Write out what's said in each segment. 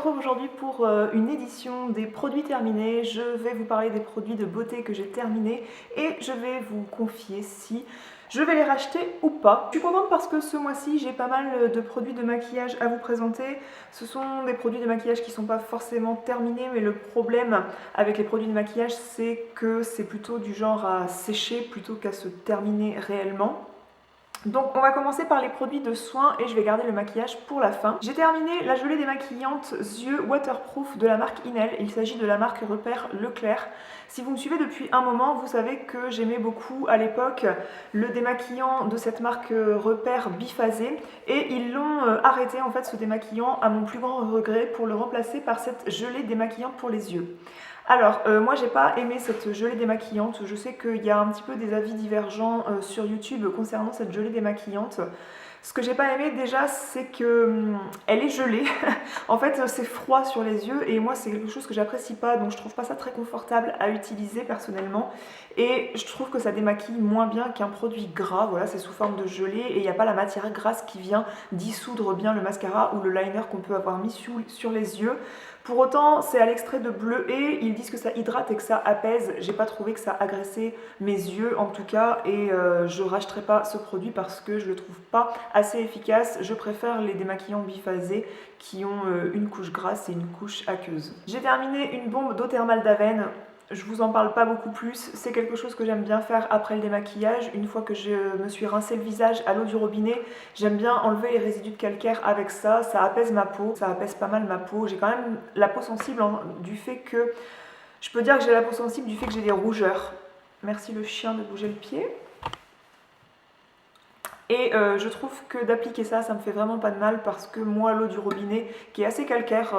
retrouve aujourd'hui pour une édition des produits terminés. Je vais vous parler des produits de beauté que j'ai terminés et je vais vous confier si je vais les racheter ou pas. Je suis contente parce que ce mois-ci j'ai pas mal de produits de maquillage à vous présenter. Ce sont des produits de maquillage qui ne sont pas forcément terminés, mais le problème avec les produits de maquillage c'est que c'est plutôt du genre à sécher plutôt qu'à se terminer réellement. Donc on va commencer par les produits de soins et je vais garder le maquillage pour la fin. J'ai terminé la gelée démaquillante yeux waterproof de la marque Inel. Il s'agit de la marque Repère Leclerc. Si vous me suivez depuis un moment, vous savez que j'aimais beaucoup à l'époque le démaquillant de cette marque Repère biphasé et ils l'ont arrêté en fait ce démaquillant à mon plus grand regret pour le remplacer par cette gelée démaquillante pour les yeux. Alors, moi j'ai pas aimé cette gelée démaquillante, je sais qu'il y a un petit peu des avis divergents sur YouTube concernant cette gelée démaquillante. Ce que j'ai pas aimé déjà, c'est que elle est gelée. En fait, c'est froid sur les yeux et moi c'est quelque chose que j'apprécie pas, donc je trouve pas ça très confortable à utiliser personnellement. Et je trouve que ça démaquille moins bien qu'un produit gras, voilà, c'est sous forme de gelée et il n'y a pas la matière grasse qui vient dissoudre bien le mascara ou le liner qu'on peut avoir mis sur les yeux. Pour autant, c'est à l'extrait de bleuet, ils disent que ça hydrate et que ça apaise. J'ai pas trouvé que ça agressait mes yeux en tout cas et je rachèterai pas ce produit parce que je le trouve pas assez efficace. Je préfère les démaquillants biphasés qui ont une couche grasse et une couche aqueuse. J'ai terminé une bombe d'eau thermale d'Aven. Je vous en parle pas beaucoup plus, c'est quelque chose que j'aime bien faire après le démaquillage. Une fois que je me suis rincé le visage à l'eau du robinet, j'aime bien enlever les résidus de calcaire avec ça, ça apaise ma peau, ça apaise pas mal ma peau. J'ai quand même la peau sensible du fait que, je peux dire que j'ai la peau sensible du fait que j'ai des rougeurs. Merci le chien de bouger le pied. Et je trouve que d'appliquer ça, ça me fait vraiment pas de mal parce que moi, l'eau du robinet, qui est assez calcaire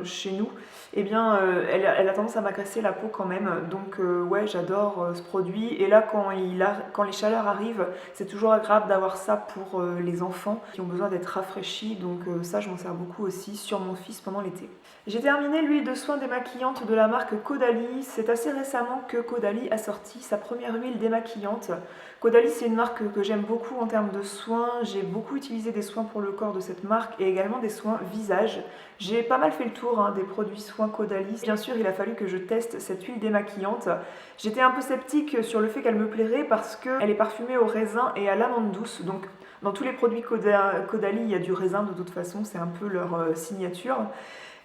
chez nous, eh bien, elle a tendance à m'agresser la peau quand même. Donc ouais, j'adore ce produit. Et là, quand les chaleurs arrivent, c'est toujours agréable d'avoir ça pour les enfants qui ont besoin d'être rafraîchis. Donc ça, je m'en sers beaucoup aussi sur mon fils pendant l'été. J'ai terminé l'huile de soin démaquillante de la marque Caudalie. C'est assez récemment que Caudalie a sorti sa première huile démaquillante. Caudalie, c'est une marque que j'aime beaucoup en termes de soins. J'ai beaucoup utilisé des soins pour le corps de cette marque et également des soins visage. J'ai pas mal fait le tour des produits soins Caudalie. Bien sûr, il a fallu que je teste cette huile démaquillante. J'étais un peu sceptique sur le fait qu'elle me plairait parce qu'elle est parfumée au raisin et à l'amande douce. Donc, dans tous les produits Caudalie, il y a du raisin de toute façon, c'est un peu leur signature.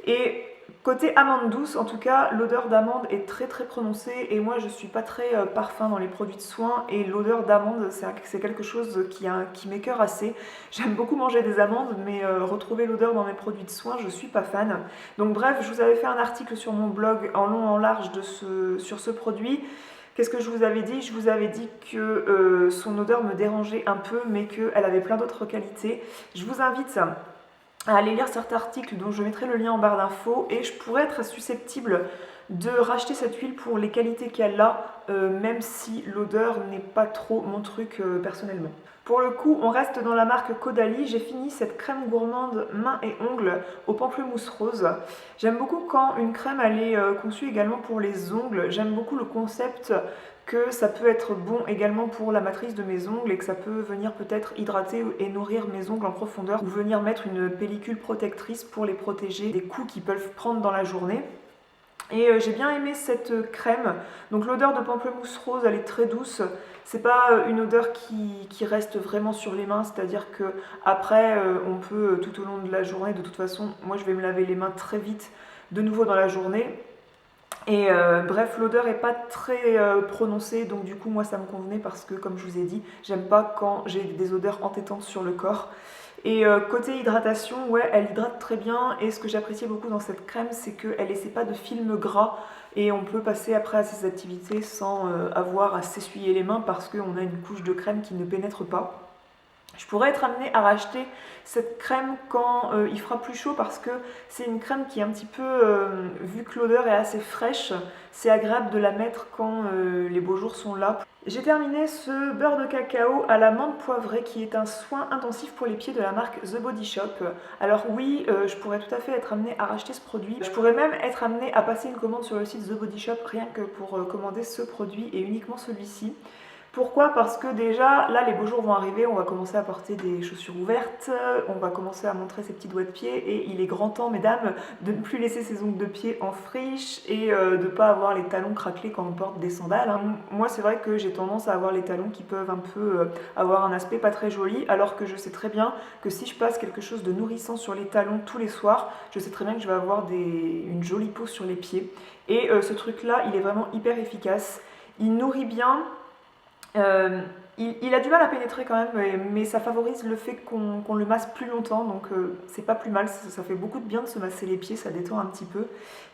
Et côté amande douce, en tout cas, l'odeur d'amande est très très prononcée et moi je suis pas très parfum dans les produits de soins et l'odeur d'amande c'est quelque chose qui m'écœure assez. J'aime beaucoup manger des amandes mais retrouver l'odeur dans mes produits de soins, je suis pas fan. Donc bref, je vous avais fait un article sur mon blog en long en large sur ce produit. Qu'est-ce que je vous avais dit? Je vous avais dit que son odeur me dérangeait un peu mais qu'elle avait plein d'autres qualités. Je vous invite à aller lire cet article dont je mettrai le lien en barre d'infos et je pourrais être susceptible de racheter cette huile pour les qualités qu'elle a, même si l'odeur n'est pas trop mon truc personnellement. Pour le coup, on reste dans la marque Caudalie. J'ai fini cette crème gourmande mains et ongles au pamplemousse rose. J'aime beaucoup quand une crème elle est conçue également pour les ongles. J'aime beaucoup le concept que ça peut être bon également pour la matrice de mes ongles et que ça peut venir peut-être hydrater et nourrir mes ongles en profondeur ou venir mettre une pellicule protectrice pour les protéger des coups qu'ils peuvent prendre dans la journée. Et j'ai bien aimé cette crème. Donc l'odeur de pamplemousse rose, elle est très douce. C'est pas une odeur qui reste vraiment sur les mains, c'est-à-dire que après on peut tout au long de la journée, de toute façon, moi je vais me laver les mains très vite de nouveau dans la journée. Et bref, l'odeur est pas très prononcée, donc du coup moi ça me convenait parce que comme je vous ai dit, j'aime pas quand j'ai des odeurs entêtantes sur le corps. Et côté hydratation, ouais, elle hydrate très bien et ce que j'appréciais beaucoup dans cette crème, c'est qu'elle laissait pas de film gras et on peut passer après à ces activités sans avoir à s'essuyer les mains parce qu'on a une couche de crème qui ne pénètre pas. Je pourrais être amenée à racheter cette crème quand il fera plus chaud parce que c'est une crème qui est un petit peu, vu que l'odeur est assez fraîche, c'est agréable de la mettre quand les beaux jours sont là. J'ai terminé ce beurre de cacao à la menthe poivrée qui est un soin intensif pour les pieds de la marque The Body Shop. Alors oui, je pourrais tout à fait être amenée à racheter ce produit. Je pourrais même être amenée à passer une commande sur le site The Body Shop rien que pour commander ce produit et uniquement celui-ci. Pourquoi? Parce que déjà, là, les beaux jours vont arriver, on va commencer à porter des chaussures ouvertes, on va commencer à montrer ses petits doigts de pied, et il est grand temps, mesdames, de ne plus laisser ses ongles de pied en friche et de ne pas avoir les talons craquelés quand on porte des sandales, hein. Moi, c'est vrai que j'ai tendance à avoir les talons qui peuvent un peu avoir un aspect pas très joli, alors que je sais très bien que si je passe quelque chose de nourrissant sur les talons tous les soirs, je sais très bien que je vais avoir une jolie peau sur les pieds. Et ce truc-là, il est vraiment hyper efficace. Il nourrit bien. Il a du mal à pénétrer quand même, mais ça favorise le fait qu'on le masse plus longtemps, donc c'est pas plus mal, ça fait beaucoup de bien de se masser les pieds, ça détend un petit peu,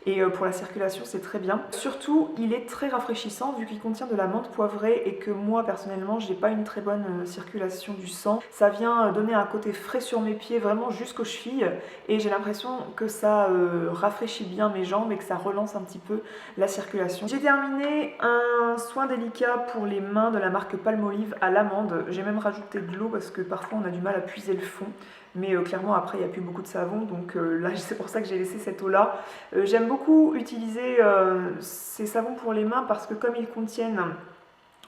et pour la circulation c'est très bien. Surtout, il est très rafraîchissant vu qu'il contient de la menthe poivrée et que moi personnellement j'ai pas une très bonne circulation du sang. Ça vient donner un côté frais sur mes pieds vraiment jusqu'aux chevilles, et j'ai l'impression que ça rafraîchit bien mes jambes et que ça relance un petit peu la circulation. J'ai terminé un soin délicat pour les mains de la marque Palmolive à l'amande. J'ai même rajouté de l'eau parce que parfois on a du mal à puiser le fond, mais clairement après il n'y a plus beaucoup de savon, donc là c'est pour ça que j'ai laissé cette eau là. J'aime beaucoup utiliser ces savons pour les mains parce que comme ils contiennent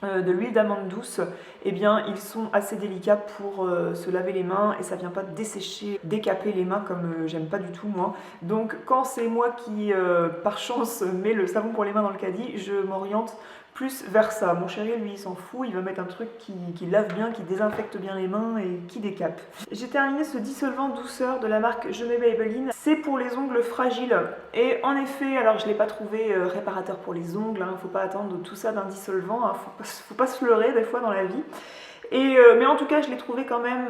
de l'huile d'amande douce, eh bien ils sont assez délicats pour se laver les mains et ça vient pas dessécher, décaper les mains comme j'aime pas du tout moi. Donc quand c'est moi qui par chance mets le savon pour les mains dans le caddie, je m'oriente plus vers ça. Mon chéri lui il s'en fout, il veut mettre un truc qui lave bien, qui désinfecte bien les mains et qui décape. J'ai terminé ce dissolvant douceur de la marque Je mets Maybelline. C'est pour les ongles fragiles et en effet, alors je l'ai pas trouvé réparateur pour les ongles, hein, faut pas attendre tout ça d'un dissolvant, hein, faut pas se leurrer des fois dans la vie. Mais en tout cas, je l'ai trouvé quand même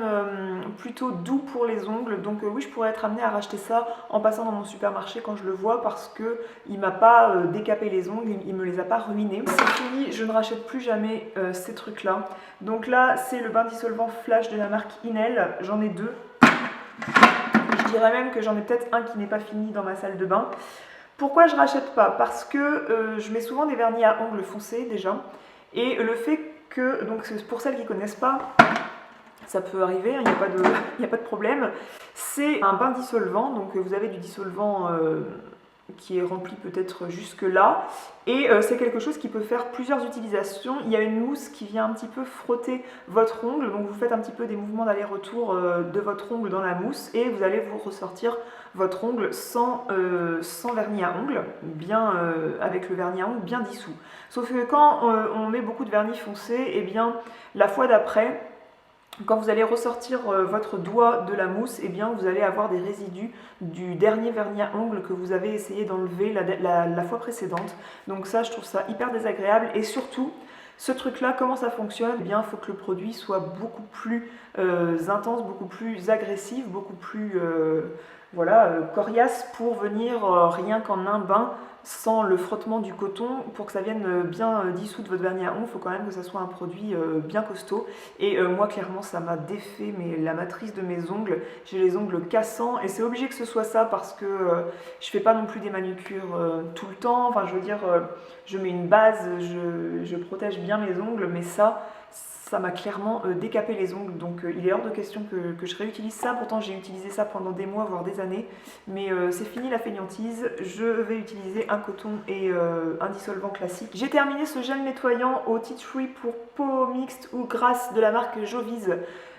plutôt doux pour les ongles. Donc oui, je pourrais être amenée à racheter ça en passant dans mon supermarché quand je le vois parce qu'il m'a pas décapé les ongles, il me les a pas ruinés. C'est fini, je ne rachète plus jamais ces trucs-là. Donc là, c'est le bain dissolvant Flash de la marque Inel. J'en ai deux. Je dirais même que j'en ai peut-être un qui n'est pas fini dans ma salle de bain. Pourquoi je rachète pas? Parce que je mets souvent des vernis à ongles foncés déjà. Et le fait que, donc pour celles qui ne connaissent pas, ça peut arriver, il n'y a pas de problème. C'est un bain dissolvant, donc vous avez du dissolvant qui est rempli peut-être jusque là, et c'est quelque chose qui peut faire plusieurs utilisations. Il y a une mousse qui vient un petit peu frotter votre ongle, donc vous faites un petit peu des mouvements d'aller-retour de votre ongle dans la mousse et vous allez vous ressortir votre ongle sans vernis à ongles, bien avec le vernis à ongles bien dissous. Sauf que quand on met beaucoup de vernis foncé, eh bien la fois d'après, quand vous allez ressortir votre doigt de la mousse, eh bien vous allez avoir des résidus du dernier vernis à ongles que vous avez essayé d'enlever la fois précédente. Donc ça, je trouve ça hyper désagréable. Et surtout, ce truc-là, comment ça fonctionne? Eh bien, il faut que le produit soit beaucoup plus intense, beaucoup plus agressif, beaucoup plus coriace pour venir rien qu'en un bain, sans le frottement du coton, pour que ça vienne bien dissoudre votre vernis à ongles. Il faut quand même que ça soit un produit bien costaud. Et moi, clairement, ça m'a défait la matrice de mes ongles. J'ai les ongles cassants et c'est obligé que ce soit ça parce que je fais pas non plus des manucures tout le temps. Enfin, je veux dire, je mets une base, je protège bien mes ongles, mais ça m'a clairement décapé les ongles, donc il est hors de question que je réutilise ça. Pourtant j'ai utilisé ça pendant des mois, voire des années, mais c'est fini la fainéantise. Je vais utiliser un coton et un dissolvant classique. J'ai terminé ce gel nettoyant au tea tree pour peau mixte ou grasse de la marque Joviz.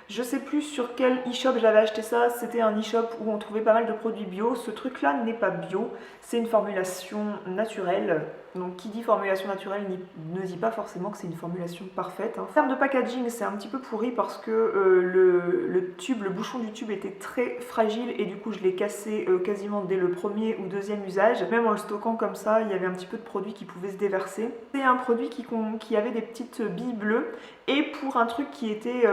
Je sais plus sur quel e-shop j'avais acheté ça, c'était un e-shop où on trouvait pas mal de produits bio. Ce truc là n'est pas bio, c'est une formulation naturelle. Donc qui dit formulation naturelle ne dit pas forcément que c'est une formulation parfaite. En termes de packaging, c'est un petit peu pourri parce que le bouchon du tube était très fragile et du coup je l'ai cassé quasiment dès le premier ou deuxième usage. Même en le stockant comme ça, il y avait un petit peu de produit qui pouvait se déverser. C'est un produit qui avait des petites billes bleues et pour un truc qui était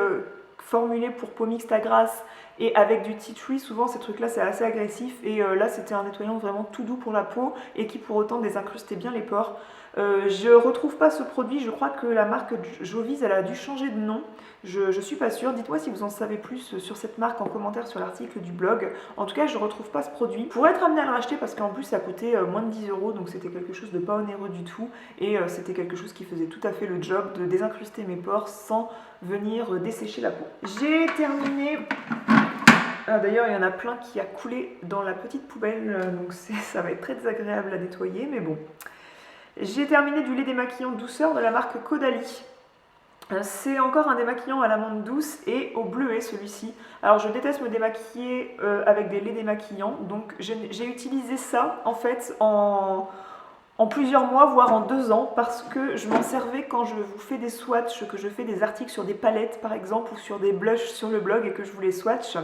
formulé pour peau mixte à grasse et avec du tea tree, souvent ces trucs là c'est assez agressif et là c'était un nettoyant vraiment tout doux pour la peau et qui pour autant désincrustait bien les pores. Je retrouve pas ce produit, je crois que la marque Joviz elle a dû changer de nom, je suis pas sûre. Dites-moi si vous en savez plus sur cette marque en commentaire sur l'article du blog. En tout cas je retrouve pas ce produit. Je pourrais être amenée à le racheter parce qu'en plus ça coûtait moins de 10 €, donc c'était quelque chose de pas onéreux du tout et c'était quelque chose qui faisait tout à fait le job de désincruster mes pores sans venir dessécher la peau. J'ai terminé. D'ailleurs, il y en a plein qui a coulé dans la petite poubelle, donc ça va être très désagréable à nettoyer, mais bon. J'ai terminé du lait démaquillant douceur de la marque Caudalie. C'est encore un démaquillant à l'amande douce et au bleuet celui-ci. Alors je déteste me démaquiller avec des laits démaquillants, donc j'ai utilisé ça en fait en plusieurs mois, voire en 2 ans, parce que je m'en servais quand je vous fais des swatchs, que je fais des articles sur des palettes par exemple, ou sur des blushs sur le blog et que je vous les swatch,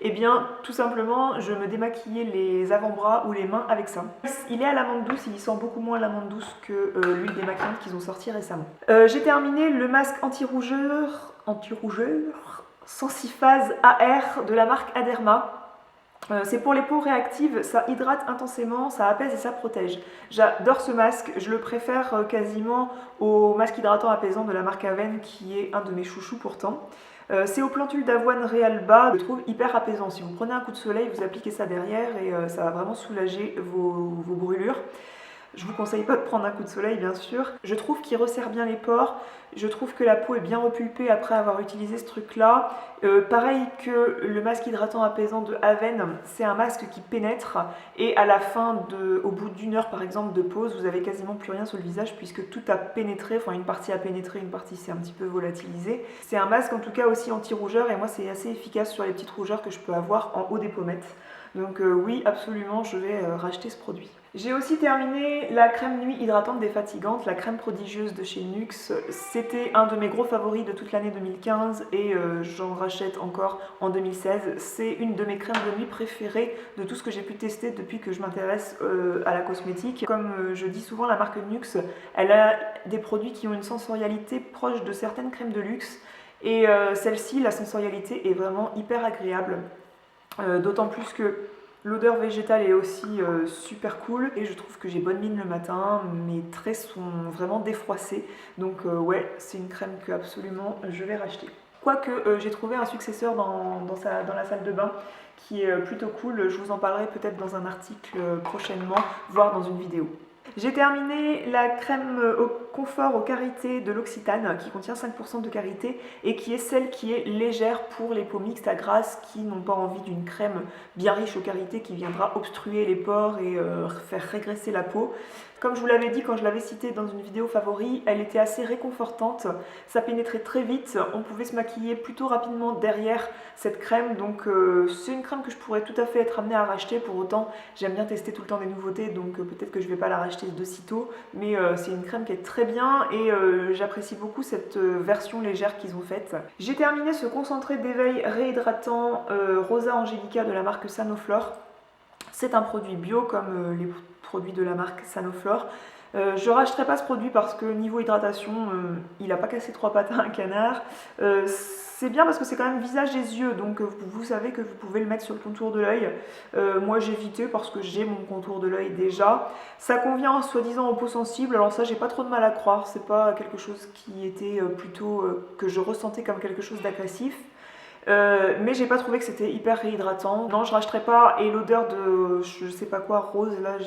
et bien tout simplement je me démaquillais les avant-bras ou les mains avec ça. Il est à l'amande douce, il sent beaucoup moins l'amande douce que l'huile démaquillante qu'ils ont sorti récemment. J'ai terminé le masque anti-rougeur Sensiphase AR de la marque Aderma. C'est pour les peaux réactives, ça hydrate intensément, ça apaise et ça protège. J'adore ce masque, je le préfère quasiment au masque hydratant apaisant de la marque Aven qui est un de mes chouchous pourtant. C'est aux plantules d'avoine Realba, je le trouve hyper apaisant. Si vous prenez un coup de soleil, vous appliquez ça derrière et ça va vraiment soulager vos brûlures. Je vous conseille pas de prendre un coup de soleil bien sûr. Je trouve qu'il resserre bien les pores. Je trouve que la peau est bien repulpée après avoir utilisé ce truc là. Pareil que le masque hydratant apaisant de Aven, c'est un masque qui pénètre et à la fin, au bout d'1 heure par exemple de pause, vous avez quasiment plus rien sur le visage puisque tout a pénétré, enfin une partie a pénétré, une partie s'est un petit peu volatilisée. C'est un masque en tout cas aussi anti-rougeur et moi c'est assez efficace sur les petites rougeurs que je peux avoir en haut des pommettes. Donc oui, absolument, je vais racheter ce produit. J'ai aussi terminé la crème nuit hydratante défatigante, la crème prodigieuse de chez NYX. C'était un de mes gros favoris de toute l'année 2015 et j'en rachète encore en 2016. C'est une de mes crèmes de nuit préférées de tout ce que j'ai pu tester depuis que je m'intéresse à la cosmétique. Comme je dis souvent, la marque NYX, elle a des produits qui ont une sensorialité proche de certaines crèmes de luxe et celle-ci, la sensorialité est vraiment hyper agréable. D'autant plus que l'odeur végétale est aussi super cool et je trouve que j'ai bonne mine le matin, mes traits sont vraiment défroissés, donc ouais, c'est une crème que absolument je vais racheter. Quoique j'ai trouvé un successeur dans la salle de bain qui est plutôt cool, je vous en parlerai peut-être dans un article prochainement, voire dans une vidéo. J'ai terminé la crème au confort au karité de l'Occitane qui contient 5% de karité et qui est celle qui est légère pour les peaux mixtes à grasse qui n'ont pas envie d'une crème bien riche au karité qui viendra obstruer les pores et faire régresser la peau. Comme je vous l'avais dit quand je l'avais citée dans une vidéo favori, elle était assez réconfortante, ça pénétrait très vite, on pouvait se maquiller plutôt rapidement derrière cette crème, donc c'est une crème que je pourrais tout à fait être amenée à racheter. Pour autant, j'aime bien tester tout le temps des nouveautés, donc peut-être que je ne vais pas la racheter de sitôt, mais c'est une crème qui est très bien et j'apprécie beaucoup cette version légère qu'ils ont faite. J'ai terminé ce concentré d'éveil réhydratant Rosa Angelica de la marque Sanoflore. C'est un produit bio comme les produits de la marque Sanoflore. Je ne racheterai pas ce produit parce que niveau hydratation, il n'a pas cassé 3 pattes à un canard. C'est bien parce que c'est quand même visage et yeux, donc vous savez que vous pouvez le mettre sur le contour de l'œil. Moi j'ai évité parce que j'ai mon contour de l'œil déjà. Ça convient soi-disant aux peaux sensibles, alors ça j'ai pas trop de mal à croire, c'est pas quelque chose qui était plutôt que je ressentais comme quelque chose d'agressif. Mais j'ai pas trouvé que c'était hyper réhydratant. Non, je rachèterai pas. Et l'odeur de je sais pas quoi rose là,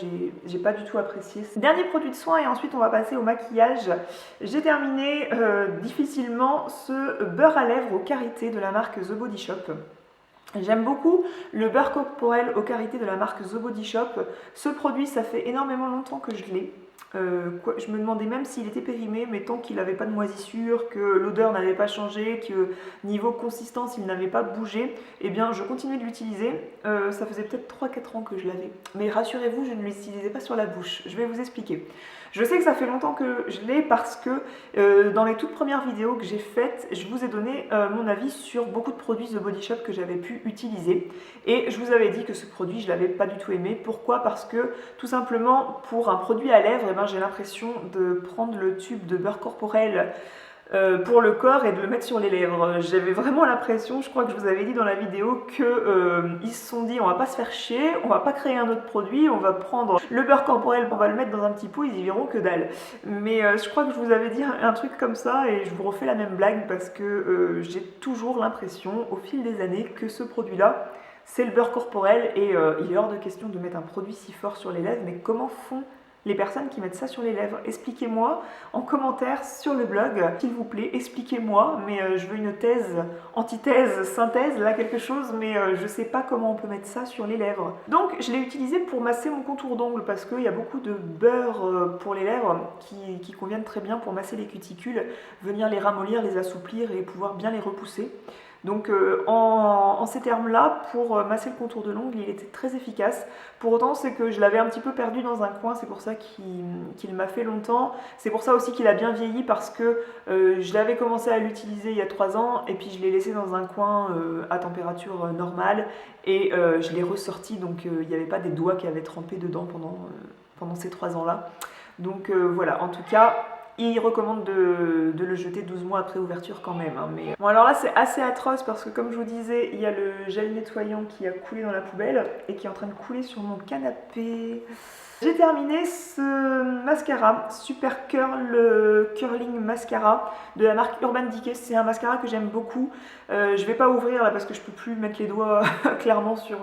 j'ai pas du tout apprécié. Dernier produit de soin et ensuite on va passer au maquillage. J'ai terminé difficilement ce beurre à lèvres au karité de la marque The Body Shop. J'aime beaucoup le beurre corporel au karité de la marque The Body Shop. Ce produit, ça fait énormément longtemps que je l'ai. Je me demandais même s'il était périmé, mais tant qu'il n'avait pas de moisissure, que l'odeur n'avait pas changé, que niveau consistance il n'avait pas bougé, eh bien je continuais de l'utiliser. Ça faisait peut-être 3-4 ans que je l'avais. Mais rassurez-vous, je ne l'utilisais pas sur la bouche. Je vais vous expliquer. Je sais que ça fait longtemps que je l'ai parce que dans les toutes premières vidéos que j'ai faites, je vous ai donné mon avis sur beaucoup de produits The Body Shop que j'avais pu utiliser. Et je vous avais dit que ce produit, je ne l'avais pas du tout aimé. Pourquoi? Parce que tout simplement, pour un produit à lèvres, eh ben, j'ai l'impression de prendre le tube de beurre corporel pour le corps et de le mettre sur les lèvres. J'avais vraiment l'impression, je crois que je vous avais dit dans la vidéo, qu'ils se sont dit on va pas se faire chier, on va pas créer un autre produit, on va prendre le beurre corporel, on va le mettre dans un petit pot, ils y verront que dalle. Mais je crois que je vous avais dit un truc comme ça et je vous refais la même blague parce que j'ai toujours l'impression au fil des années que ce produit-là, c'est le beurre corporel et il est hors de question de mettre un produit si fort sur les lèvres, mais comment font les personnes qui mettent ça sur les lèvres. Expliquez-moi en commentaire sur le blog, s'il vous plaît, expliquez-moi, mais je veux une thèse, antithèse, synthèse, là quelque chose, mais je sais pas comment on peut mettre ça sur les lèvres. Donc je l'ai utilisé pour masser mon contour d'ongles parce qu'il y a beaucoup de beurre pour les lèvres qui conviennent très bien pour masser les cuticules, venir les ramollir, les assouplir et pouvoir bien les repousser. Donc en ces termes-là, pour masser le contour de l'ongle, il était très efficace. Pour autant, c'est que je l'avais un petit peu perdu dans un coin, c'est pour ça qu'il m'a fait longtemps. C'est pour ça aussi qu'il a bien vieilli, parce que je l'avais commencé à l'utiliser il y a 3 ans, et puis je l'ai laissé dans un coin à température normale, et je l'ai ressorti, donc il n'y avait pas des doigts qui avaient trempé dedans pendant ces 3 ans-là. Donc voilà, en tout cas... Il recommande de le jeter 12 mois après ouverture quand même. Hein, mais... Bon, alors là c'est assez atroce parce que comme je vous disais, il y a le gel nettoyant qui a coulé dans la poubelle et qui est en train de couler sur mon canapé. J'ai terminé ce mascara, Super Curl Curling Mascara de la marque Urban Decay. C'est un mascara que j'aime beaucoup. Je vais pas ouvrir là parce que je peux plus mettre les doigts clairement sur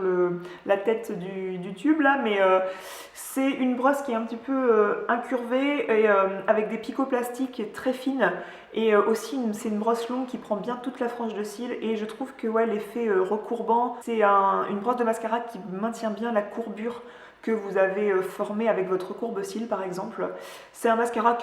la tête du tube là, mais c'est une brosse qui est un petit peu incurvée et avec des picots plastiques très fines. Et aussi c'est une brosse longue qui prend bien toute la frange de cils, et je trouve que ouais, l'effet recourbant, c'est une brosse de mascara qui maintient bien la courbure que vous avez formé avec votre courbe cils par exemple. C'est un mascara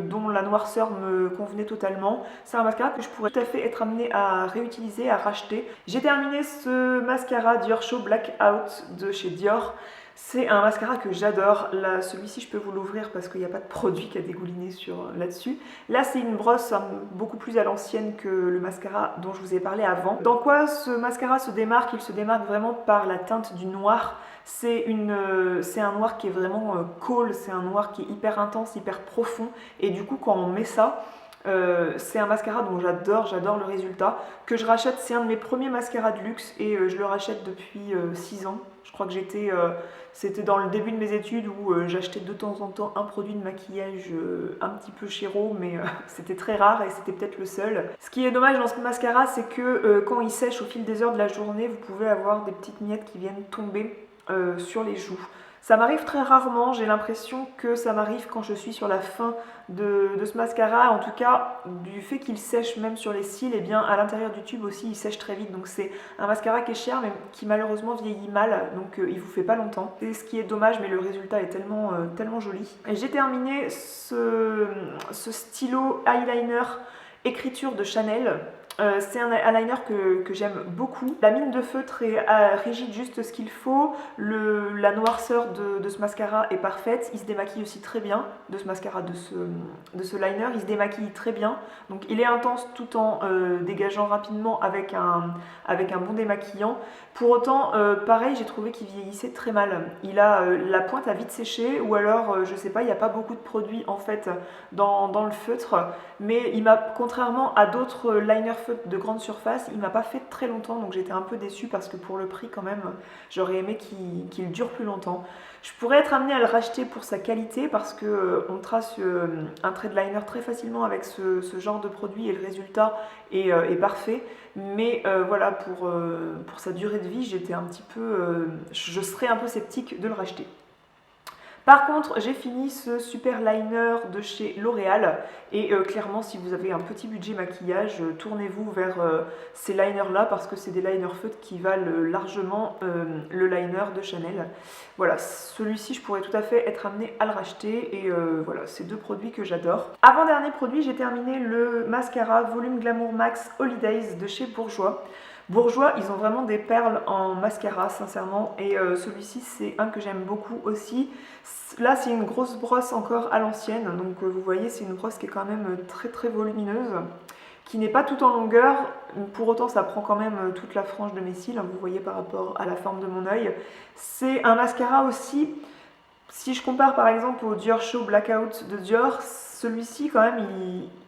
dont la noirceur me convenait totalement. C'est un mascara que je pourrais tout à fait être amenée à réutiliser, à racheter. J'ai terminé ce mascara Dior Show Blackout de chez Dior. C'est un mascara que j'adore. Celui-ci, je peux vous l'ouvrir parce qu'il n'y a pas de produit qui a dégouliné là-dessus. Là, c'est une brosse beaucoup plus à l'ancienne que le mascara dont je vous ai parlé avant. Dans quoi ce mascara se démarque? Il se démarque vraiment par la teinte du noir. C'est un noir qui est vraiment cool, c'est un noir qui est hyper intense, hyper profond. Et du coup, quand on met ça, c'est un mascara dont j'adore le résultat. Que je rachète, c'est un de mes premiers mascaras de luxe et je le rachète depuis 6 ans. Je crois que c'était dans le début de mes études où j'achetais de temps en temps un produit de maquillage un petit peu chéro, mais c'était très rare et c'était peut-être le seul. Ce qui est dommage dans ce mascara, c'est que quand il sèche au fil des heures de la journée, vous pouvez avoir des petites miettes qui viennent tomber sur les joues. Ça m'arrive très rarement, j'ai l'impression que ça m'arrive quand je suis sur la fin de ce mascara. En tout cas, du fait qu'il sèche même sur les cils, et bien à l'intérieur du tube aussi il sèche très vite. Donc c'est un mascara qui est cher mais qui malheureusement vieillit mal, donc il vous fait pas longtemps. C'est ce qui est dommage, mais le résultat est tellement joli. Et j'ai terminé ce stylo eyeliner écriture de Chanel. C'est un eyeliner que j'aime beaucoup. La mine de feutre est rigide, juste ce qu'il faut. La noirceur de ce mascara est parfaite. Il se démaquille aussi très bien de ce mascara, de ce liner. Il se démaquille très bien. Donc il est intense tout en dégageant rapidement avec un bon démaquillant. Pour autant, pareil, j'ai trouvé qu'il vieillissait très mal. La pointe a vite séché, ou alors, je sais pas, il n'y a pas beaucoup de produits en fait dans le feutre. Mais contrairement à d'autres liners feutres de grande surface, il m'a pas fait très longtemps, donc j'étais un peu déçue parce que pour le prix quand même, j'aurais aimé qu'il dure plus longtemps. Je pourrais être amenée à le racheter pour sa qualité parce que on trace un trait de liner très facilement avec ce genre de produit et le résultat est parfait. Mais voilà, pour sa durée de vie, je serais un peu sceptique de le racheter. Par contre, j'ai fini ce super liner de chez L'Oréal et clairement, si vous avez un petit budget maquillage, tournez-vous vers ces liners-là parce que c'est des liners feutres qui valent largement le liner de Chanel. Voilà, celui-ci, je pourrais tout à fait être amenée à le racheter et voilà, c'est 2 produits que j'adore. Avant-dernier produit, j'ai terminé le mascara Volume Glamour Max Holidays de chez Bourjois. Bourjois, ils ont vraiment des perles en mascara, sincèrement, et celui-ci, c'est un que j'aime beaucoup aussi. Là, c'est une grosse brosse encore à l'ancienne, donc vous voyez, c'est une brosse qui est quand même très volumineuse, qui n'est pas tout en longueur, pour autant ça prend quand même toute la frange de mes cils, hein, vous voyez par rapport à la forme de mon œil. C'est un mascara aussi, si je compare par exemple au Dior Show Blackout de Dior, celui-ci quand même,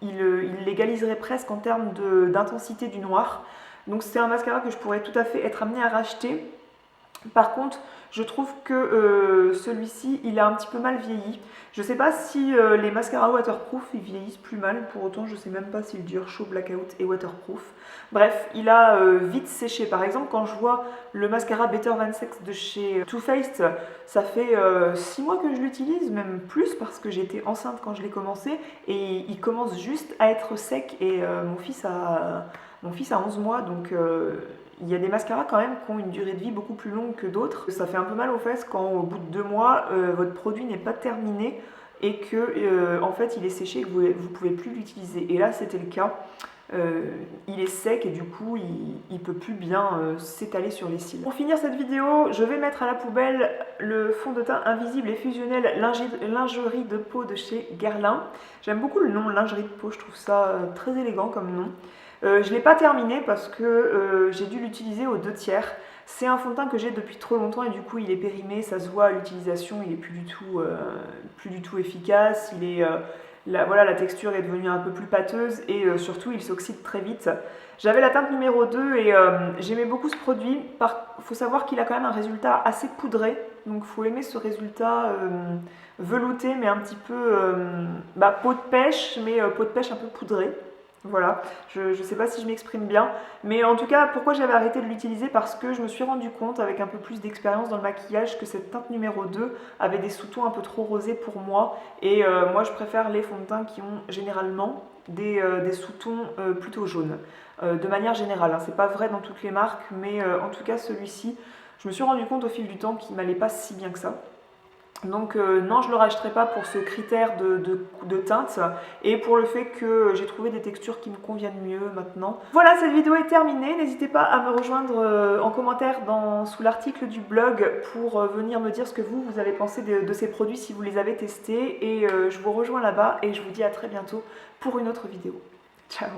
il l'égaliserait presque en termes d'intensité du noir. Donc c'est un mascara que je pourrais tout à fait être amenée à racheter. Par contre, je trouve que celui-ci, il a un petit peu mal vieilli. Je sais pas si les mascaras waterproof, ils vieillissent plus mal. Pour autant, je sais même pas s'il dure chaud, blackout et waterproof. Bref, il a vite séché. Par exemple, quand je vois le mascara Better Than Sex de chez Too Faced, ça fait 6 mois que je l'utilise, même plus, parce que j'étais enceinte quand je l'ai commencé. Et il commence juste à être sec. Et mon fils a 11 mois, donc il y a des mascaras quand même qui ont une durée de vie beaucoup plus longue que d'autres. Ça fait un peu mal aux fesses quand au bout de 2 mois, votre produit n'est pas terminé et que en fait il est séché et que vous ne pouvez plus l'utiliser. Et là c'était le cas. Il est sec et du coup il peut plus bien s'étaler sur les cils. Pour finir cette vidéo, je vais mettre à la poubelle le fond de teint invisible et fusionnel lingerie de peau de chez Guerlain. J'aime beaucoup le nom lingerie de peau, je trouve ça très élégant comme nom. Je ne l'ai pas terminé parce que j'ai dû l'utiliser aux 2/3. C'est un fond de teint que j'ai depuis trop longtemps et du coup il est périmé, ça se voit à l'utilisation, il est plus du tout efficace, voilà, la texture est devenue un peu plus pâteuse et surtout il s'oxyde très vite. J'avais la teinte numéro 2 et j'aimais beaucoup ce produit. Il faut savoir qu'il a quand même un résultat assez poudré, donc il faut aimer ce résultat velouté mais un petit peu peau de pêche, mais peau de pêche un peu poudrée. Voilà, je ne sais pas si je m'exprime bien, mais en tout cas, pourquoi j'avais arrêté de l'utiliser? Parce que je me suis rendu compte, avec un peu plus d'expérience dans le maquillage, que cette teinte numéro 2 avait des sous-tons un peu trop rosés pour moi, et moi je préfère les fonds de teint qui ont généralement des sous-tons plutôt jaunes. De manière générale, hein, c'est pas vrai dans toutes les marques, mais en tout cas celui-ci, je me suis rendu compte au fil du temps qu'il m'allait pas si bien que ça. Donc non, je ne le rachèterai pas pour ce critère de teinte et pour le fait que j'ai trouvé des textures qui me conviennent mieux maintenant. Voilà, cette vidéo est terminée. N'hésitez pas à me rejoindre en commentaire sous l'article du blog pour venir me dire ce que vous avez pensé de ces produits si vous les avez testés. Et je vous rejoins là-bas et je vous dis à très bientôt pour une autre vidéo. Ciao!